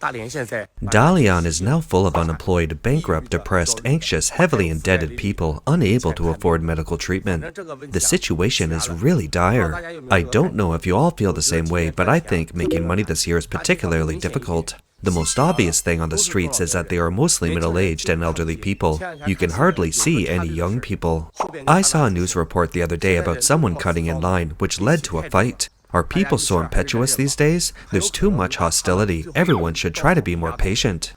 Dalian is now full of unemployed, bankrupt, depressed, anxious, heavily indebted people unable to afford medical treatment. The situation is really dire. I don't know if you all feel the same way, but I think making money this year is particularly difficult. The most obvious thing on the streets is that they are mostly middle-aged and elderly people. You can hardly see any young people. I saw a news report the other day about someone cutting in line, which led to a fight. Are people so impetuous these days? There's too much hostility. Everyone should try to be more patient.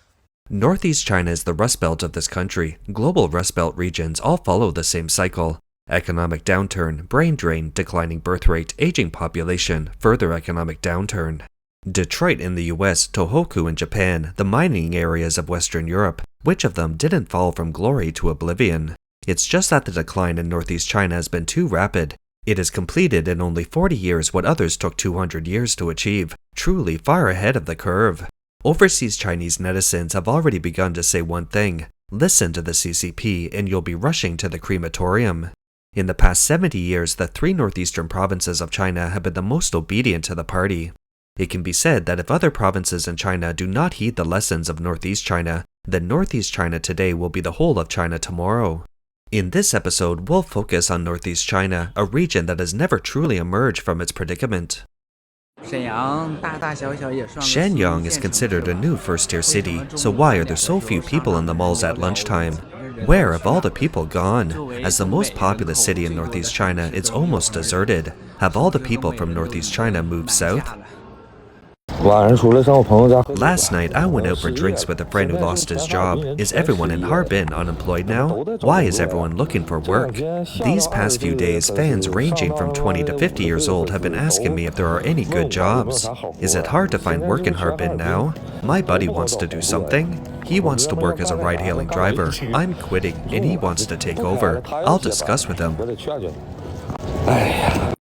Northeast China is the Rust Belt of this country. Global Rust Belt regions all follow the same cycle. Economic downturn, brain drain, declining birth rate, aging population, further economic downturn. Detroit in the US, Tohoku in Japan, the mining areas of Western Europe. Which of them didn't fall from glory to oblivion? It's just that the decline in Northeast China has been too rapid. It has completed in only 40 years what others took 200 years to achieve, truly far ahead of the curve. Overseas Chinese netizens have already begun to say one thing: listen to the CCP and you'll be rushing to the crematorium. In the past 70 years, the 3 northeastern provinces of China have been the most obedient to the party. It can be said that if other provinces in China do not heed the lessons of Northeast China, then Northeast China today will be the whole of China tomorrow. In this episode, we'll focus on Northeast China, a region that has never truly emerged from its predicament. Shenyang is considered a new first-tier city, so why are there so few people in the malls at lunchtime? Where have all the people gone? As the most populous city in Northeast China, it's almost deserted. Have all the people from Northeast China moved south? Last night, I went out for drinks with a friend who lost his job. Is everyone in Harbin unemployed now? Why is everyone looking for work? These past few days, fans ranging from 20 to 50 years old have been asking me if there are any good jobs. Is it hard to find work in Harbin now? My buddy wants to do something. He wants to work as a ride-hailing driver. I'm quitting, and he wants to take over. I'll discuss with him.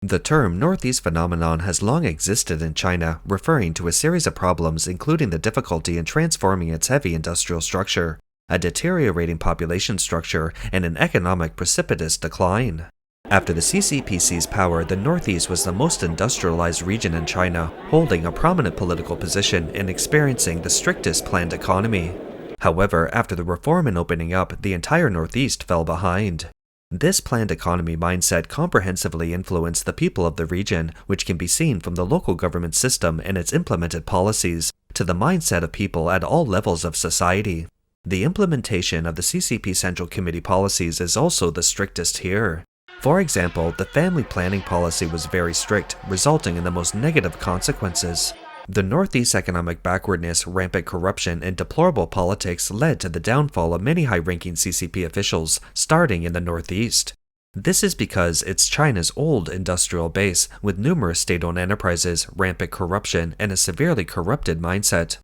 The term Northeast phenomenon has long existed in China, referring to a series of problems including the difficulty in transforming its heavy industrial structure, a deteriorating population structure, and an economic precipitous decline. After the CCP seized power, the Northeast was the most industrialized region in China, holding a prominent political position and experiencing the strictest planned economy. However, after the reform and opening up, the entire Northeast fell behind. This planned economy mindset comprehensively influenced the people of the region, which can be seen from the local government system and its implemented policies, to the mindset of people at all levels of society. The implementation of the CCP Central Committee policies is also the strictest here. For example, the family planning policy was very strict, resulting in the most negative consequences. The Northeast's economic backwardness, rampant corruption, and deplorable politics led to the downfall of many high-ranking CCP officials, starting in the Northeast. This is because it's China's old industrial base, with numerous state-owned enterprises, rampant corruption, and a severely corrupted mindset.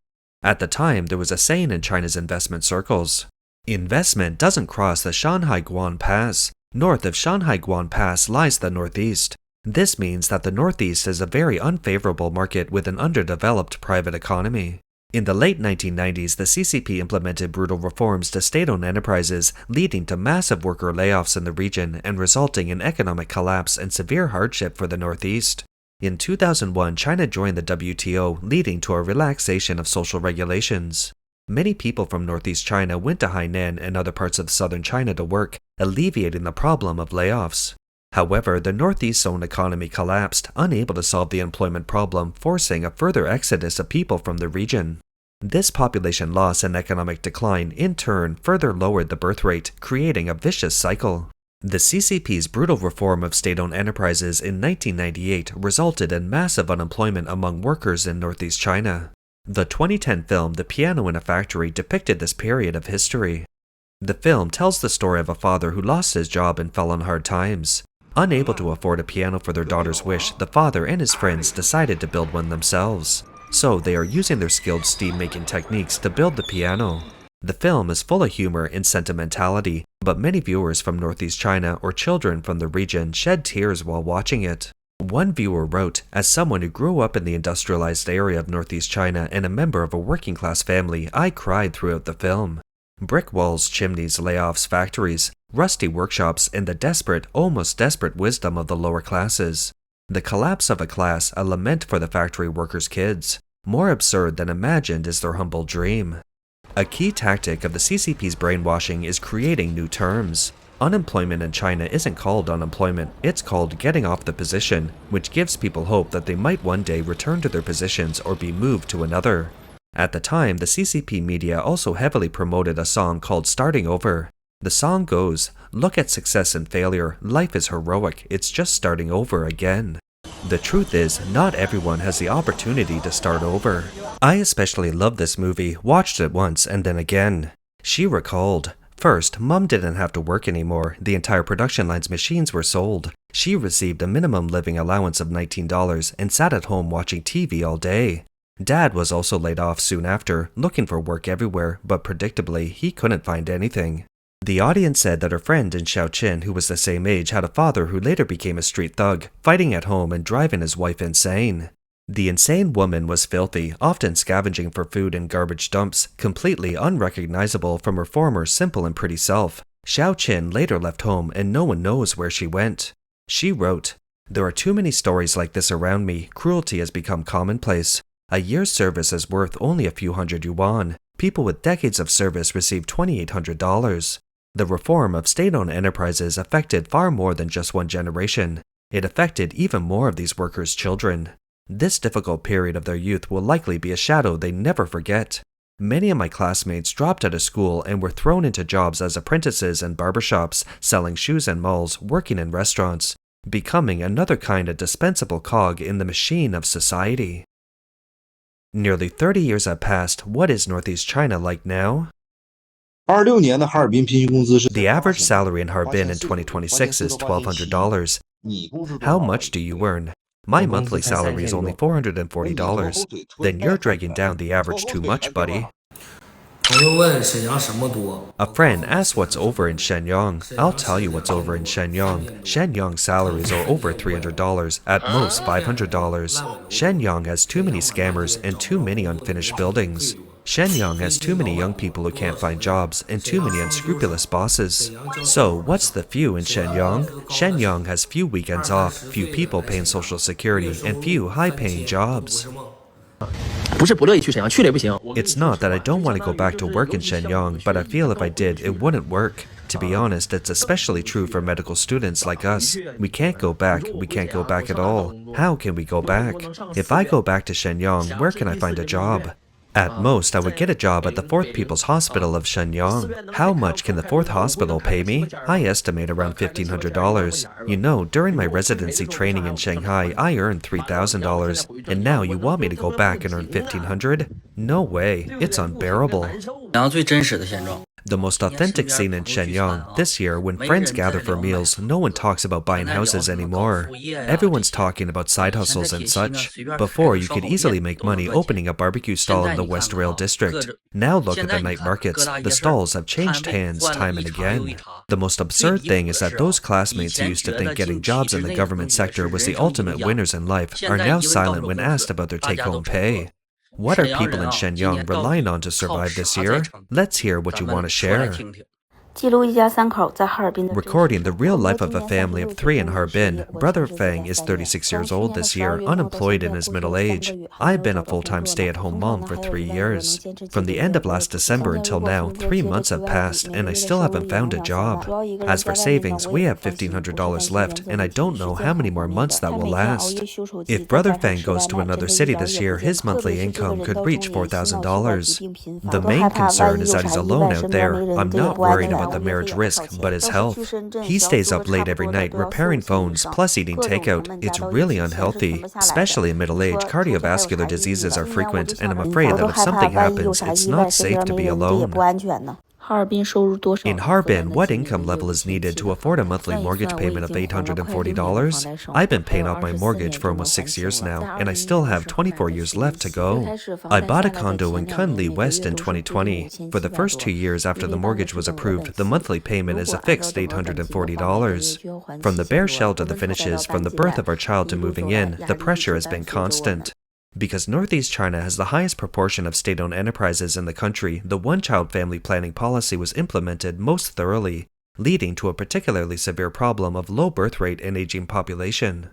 At the time, there was a saying in China's investment circles: investment doesn't cross the Shanhai-Guan Pass. North of Shanhai-Guan Pass lies the Northeast. This means that the Northeast is a very unfavorable market with an underdeveloped private economy. In the late 1990s, the CCP implemented brutal reforms to state-owned enterprises, leading to massive worker layoffs in the region and resulting in economic collapse and severe hardship for the Northeast. In 2001, China joined the WTO, leading to a relaxation of social regulations. Many people from Northeast China went to Hainan and other parts of southern China to work, alleviating the problem of layoffs. However, the Northeast's own economy collapsed, unable to solve the employment problem, forcing a further exodus of people from the region. This population loss and economic decline, in turn, further lowered the birth rate, creating a vicious cycle. The CCP's brutal reform of state-owned enterprises in 1998 resulted in massive unemployment among workers in Northeast China. The 2010 film The Piano in a Factory depicted this period of history. The film tells the story of a father who lost his job and fell on hard times. Unable to afford a piano for their daughter's wish, the father and his friends decided to build one themselves. So they are using their skilled steam-making techniques to build the piano. The film is full of humor and sentimentality, but many viewers from Northeast China or children from the region shed tears while watching it. One viewer wrote, "As someone who grew up in the industrialized area of Northeast China and a member of a working-class family, I cried throughout the film. Brick walls, chimneys, layoffs, factories, rusty workshops, and the desperate, almost desperate wisdom of the lower classes. The collapse of a class, a lament for the factory workers' kids. More absurd than imagined is their humble dream. A key tactic of the CCP's brainwashing is creating new terms. Unemployment in China isn't called unemployment, it's called getting off the position, which gives people hope that they might one day return to their positions or be moved to another. At the time, the CCP media also heavily promoted a song called Starting Over. The song goes, "Look at success and failure, life is heroic, it's just starting over again." The truth is, not everyone has the opportunity to start over. I especially love this movie, watched it once and then again. She recalled, first, Mom didn't have to work anymore, the entire production line's machines were sold. She received a minimum living allowance of $19 and sat at home watching TV all day. Dad was also laid off soon after, looking for work everywhere, but predictably, he couldn't find anything. The audience said that her friend in Shaoqin, who was the same age, had a father who later became a street thug, fighting at home and driving his wife insane. The insane woman was filthy, often scavenging for food in garbage dumps, completely unrecognizable from her former simple and pretty self. Shaoqin later left home and no one knows where she went. She wrote, "There are too many stories like this around me, cruelty has become commonplace. A year's service is worth only a few hundred yuan. People with decades of service receive $2,800. The reform of state-owned enterprises affected far more than just one generation. It affected even more of these workers' children. This difficult period of their youth will likely be a shadow they never forget. Many of my classmates dropped out of school and were thrown into jobs as apprentices in barbershops, selling shoes in malls, working in restaurants, becoming another kind of dispensable cog in the machine of society." Nearly 30 years have passed. What is Northeast China like now? The average salary in Harbin in 2026 is $1,200. How much do you earn? My monthly salary is only $440. Then you're dragging down the average too much, buddy. A friend asked what's over in Shenyang. I'll tell you what's over in Shenyang. Shenyang salaries are over $300, at most $500. Shenyang has too many scammers and too many unfinished buildings. Shenyang has too many young people who can't find jobs and too many unscrupulous bosses. So, what's the few in Shenyang? Shenyang has few weekends off, few people paying social security, and few high-paying jobs. It's not that I don't want to go back to work in Shenyang, but I feel if I did, it wouldn't work. To be honest, it's especially true for medical students like us. We can't go back at all. How can we go back? If I go back to Shenyang, where can I find a job? At most, I would get a job at the 4th People's Hospital of Shenyang. How much can the 4th hospital pay me? I estimate around $1,500. You know, during my residency training in Shanghai, I earned $3,000. And now you want me to go back and earn $1,500? No way. It's unbearable. The most authentic scene in Shenyang, this year when friends gather for meals, no one talks about buying houses anymore. Everyone's talking about side hustles and such. Before, you could easily make money opening a barbecue stall in the West Rail District. Now look at the night markets. The stalls have changed hands time and again. The most absurd thing is that those classmates who used to think getting jobs in the government sector was the ultimate winners in life are now silent when asked about their take-home pay. What are people in Shenyang relying on to survive this year? Let's hear what you want to share. Recording the real life of a family of 3 in Harbin, Brother Feng is 36 years old this year, unemployed in his middle age. I've been a full-time stay-at-home mom for 3 years. From the end of last December until now, 3 months have passed, and I still haven't found a job. As for savings, we have $1,500 left, and I don't know how many more months that will last. If Brother Feng goes to another city this year, his monthly income could reach $4,000. The main concern is that he's alone out there. I'm not worried about the marriage risk, but his health. He stays up late every night repairing phones, plus eating takeout. It's really unhealthy. Especially in middle age, cardiovascular diseases are frequent, and I'm afraid that if something happens, it's not safe to be alone. In Harbin, what income level is needed to afford a monthly mortgage payment of $840? I've been paying off my mortgage for almost 6 years now, and I still have 24 years left to go. I bought a condo in Kunli West in 2020. For the first 2 years after the mortgage was approved, the monthly payment is a fixed $840. From the bare shell to the finishes, from the birth of our child to moving in, the pressure has been constant. Because Northeast China has the highest proportion of state-owned enterprises in the country, the one-child family planning policy was implemented most thoroughly, leading to a particularly severe problem of low birth rate and aging population.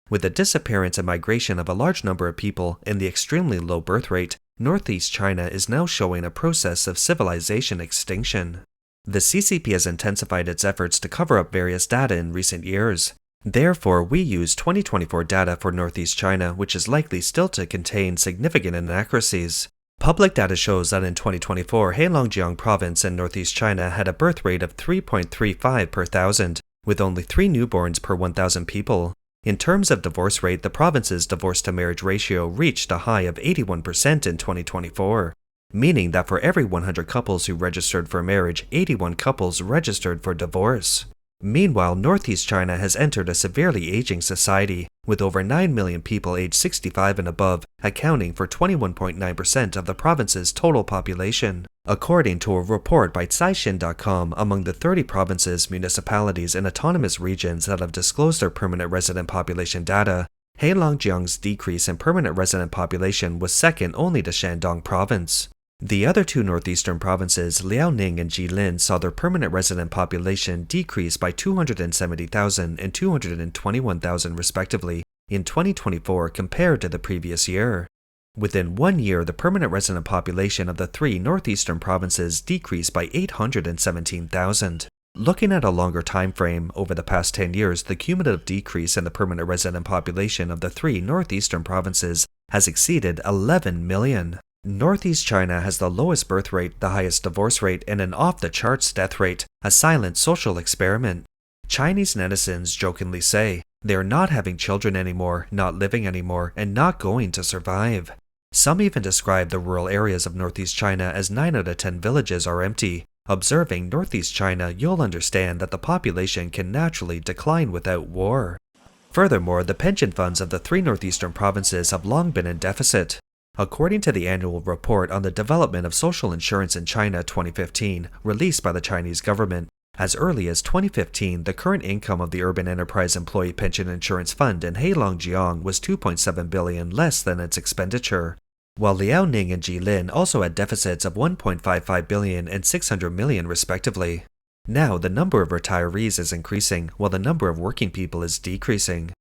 With the disappearance and migration of a large number of people and the extremely low birth rate, Northeast China is now showing a process of civilization extinction. The CCP has intensified its efforts to cover up various data in recent years. Therefore, we use 2024 data for Northeast China, which is likely still to contain significant inaccuracies. Public data shows that in 2024, Heilongjiang Province in Northeast China had a birth rate of 3.35 per thousand, with only 3 newborns per 1,000 people. In terms of divorce rate, the province's divorce-to-marriage ratio reached a high of 81% in 2024, meaning that for every 100 couples who registered for marriage, 81 couples registered for divorce. Meanwhile, Northeast China has entered a severely aging society, with over 9 million people aged 65 and above, accounting for 21.9% of the province's total population. According to a report by Caixin.com, among the 30 provinces, municipalities, and autonomous regions that have disclosed their permanent resident population data, Heilongjiang's decrease in permanent resident population was second only to Shandong Province. The other 2 northeastern provinces, Liaoning and Jilin, saw their permanent resident population decrease by 270,000 and 221,000 respectively in 2024 compared to the previous year. Within 1 year, the permanent resident population of the 3 northeastern provinces decreased by 817,000. Looking at a longer time frame, over the past 10 years, the cumulative decrease in the permanent resident population of the 3 northeastern provinces has exceeded 11 million. Northeast China has the lowest birth rate, the highest divorce rate, and an off-the-charts death rate, a silent social experiment. Chinese netizens jokingly say, they are not having children anymore, not living anymore, and not going to survive. Some even describe the rural areas of Northeast China as 9 out of 10 villages are empty. Observing Northeast China, you'll understand that the population can naturally decline without war. Furthermore, the pension funds of the 3 northeastern provinces have long been in deficit. According to the annual report on the development of social insurance in China 2015, released by the Chinese government, as early as 2015, the current income of the Urban Enterprise Employee Pension Insurance Fund in Heilongjiang was 2.7 billion less than its expenditure, while Liaoning and Jilin also had deficits of 1.55 billion and 600 million respectively. Now, the number of retirees is increasing, while the number of working people is decreasing.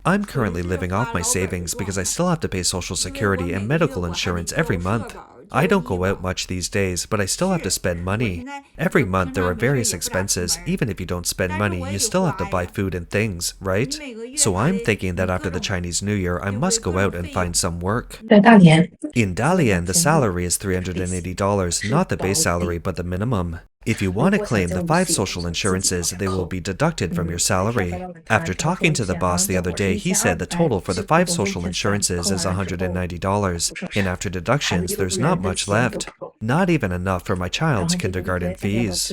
I'm currently living off my savings because I still have to pay Social Security and medical insurance every month. I don't go out much these days, but I still have to spend money. Every month there are various expenses. Even if you don't spend money, you still have to buy food and things, right? So I'm thinking that after the Chinese New Year, I must go out and find some work. In Dalian, the salary is $380, not the base salary, but the minimum. If you want to claim the 5 social insurances, they will be deducted from your salary. After talking to the boss the other day, he said the total for the 5 social insurances is $190, and after deductions, there's not much left. Not even enough for my child's kindergarten fees.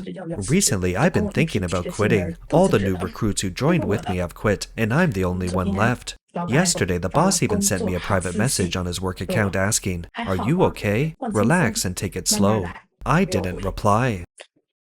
Recently, I've been thinking about quitting. All the new recruits who joined with me have quit, and I'm the only one left. Yesterday, the boss even sent me a private message on his work account asking, "Are you okay? Relax and take it slow." I didn't reply.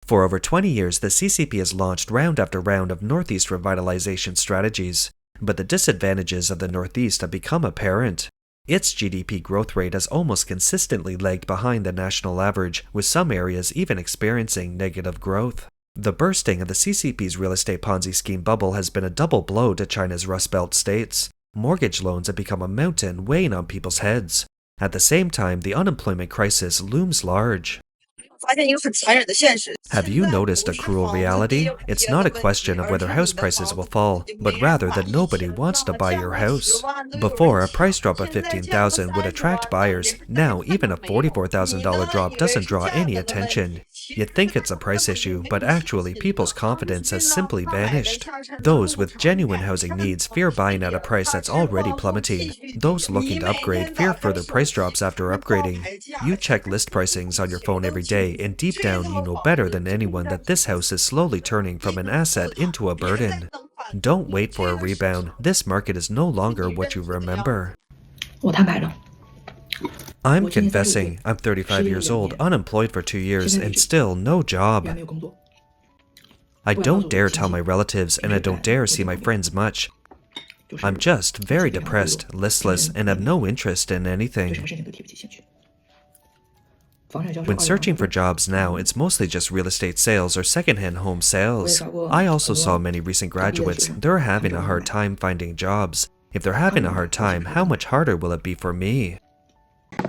For over 20 years, the CCP has launched round after round of Northeast revitalization strategies, but the disadvantages of the Northeast have become apparent. Its GDP growth rate has almost consistently lagged behind the national average, with some areas even experiencing negative growth. The bursting of the CCP's real estate Ponzi scheme bubble has been a double blow to China's Rust Belt states. Mortgage loans have become a mountain weighing on people's heads. At the same time, the unemployment crisis looms large. Have you noticed a cruel reality? It's not a question of whether house prices will fall, but rather that nobody wants to buy your house. Before, a price drop of $15,000 would attract buyers. Now, even a $44,000 drop doesn't draw any attention. You'd think it's a price issue, but actually people's confidence has simply vanished. Those with genuine housing needs fear buying at a price that's already plummeting. Those looking to upgrade fear further price drops after upgrading. You check list pricings on your phone every day, and deep down you know better than anyone that this house is slowly turning from an asset into a burden. Don't wait for a rebound. This market is no longer what you remember. I'm confessing, I'm 35 years old, unemployed for 2 years, and still no job. I don't dare tell my relatives, and I don't dare see my friends much. I'm just very depressed, listless, and have no interest in anything. When searching for jobs now, it's mostly just real estate sales or secondhand home sales. I also saw many recent graduates, they're having a hard time finding jobs. If they're having a hard time, how much harder will it be for me?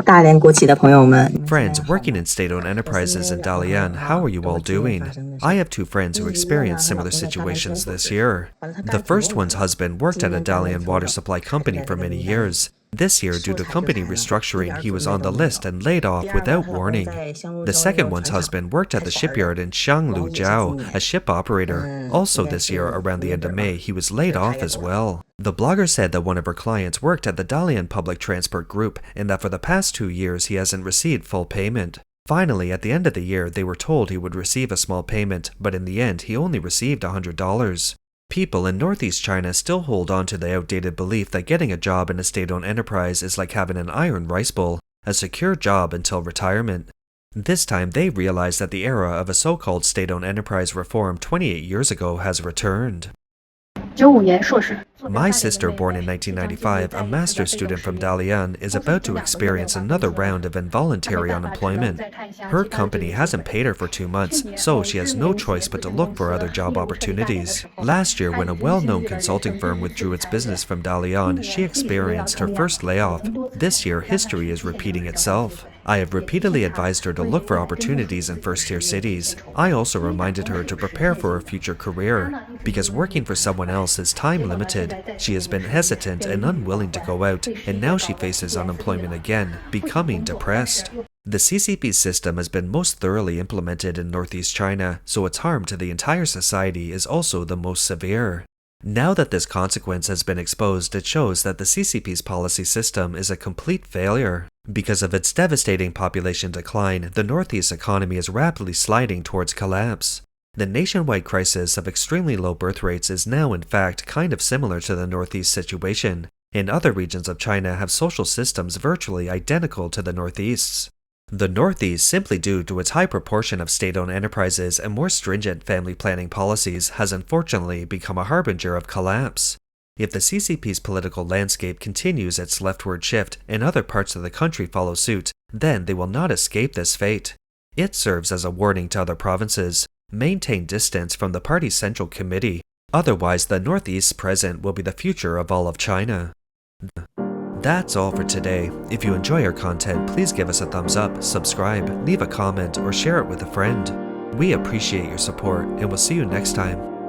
大连国企的朋友们 Friends working in state-owned enterprises in Dalian, how are you all doing? I have two friends who experienced similar situations this year. The first one's husband worked at a Dalian water supply company for many years. This year, due to company restructuring, he was on the list and laid off without warning. The second one's husband worked at the shipyard in Xianglujiao, a ship operator. Also this year, around the end of May, he was laid off as well. The blogger said that one of her clients worked at the Dalian Public Transport Group and that for the past 2 years he hasn't received full payment. Finally, at the end of the year, they were told he would receive a small payment, but in the end, he only received $100. People in Northeast China still hold on to the outdated belief that getting a job in a state-owned enterprise is like having an iron rice bowl, a secure job until retirement. This time they realize that the era of a so-called state-owned enterprise reform 28 years ago has returned. My sister, born in 1995, a master's student from Dalian, is about to experience another round of involuntary unemployment. Her company hasn't paid her for 2 months, so she has no choice but to look for other job opportunities. Last year, when a well-known consulting firm withdrew its business from Dalian, she experienced her first layoff. This year, history is repeating itself. I have repeatedly advised her to look for opportunities in first-tier cities. I also reminded her to prepare for a future career. Because working for someone else is time-limited, she has been hesitant and unwilling to go out, and now she faces unemployment again, becoming depressed. The CCP system has been most thoroughly implemented in Northeast China, so its harm to the entire society is also the most severe. Now that this consequence has been exposed, it shows that the CCP's policy system is a complete failure. Because of its devastating population decline, the Northeast economy is rapidly sliding towards collapse. The nationwide crisis of extremely low birth rates is now in fact kind of similar to the Northeast situation, and other regions of China have social systems virtually identical to the Northeast's. The Northeast, simply due to its high proportion of state-owned enterprises and more stringent family planning policies, has unfortunately become a harbinger of collapse. If the CCP's political landscape continues its leftward shift and other parts of the country follow suit, then they will not escape this fate. It serves as a warning to other provinces. Maintain distance from the party's central committee, otherwise the Northeast's present will be the future of all of China. That's all for today. If you enjoy our content, please give us a thumbs up, subscribe, leave a comment, or share it with a friend. We appreciate your support, and we'll see you next time.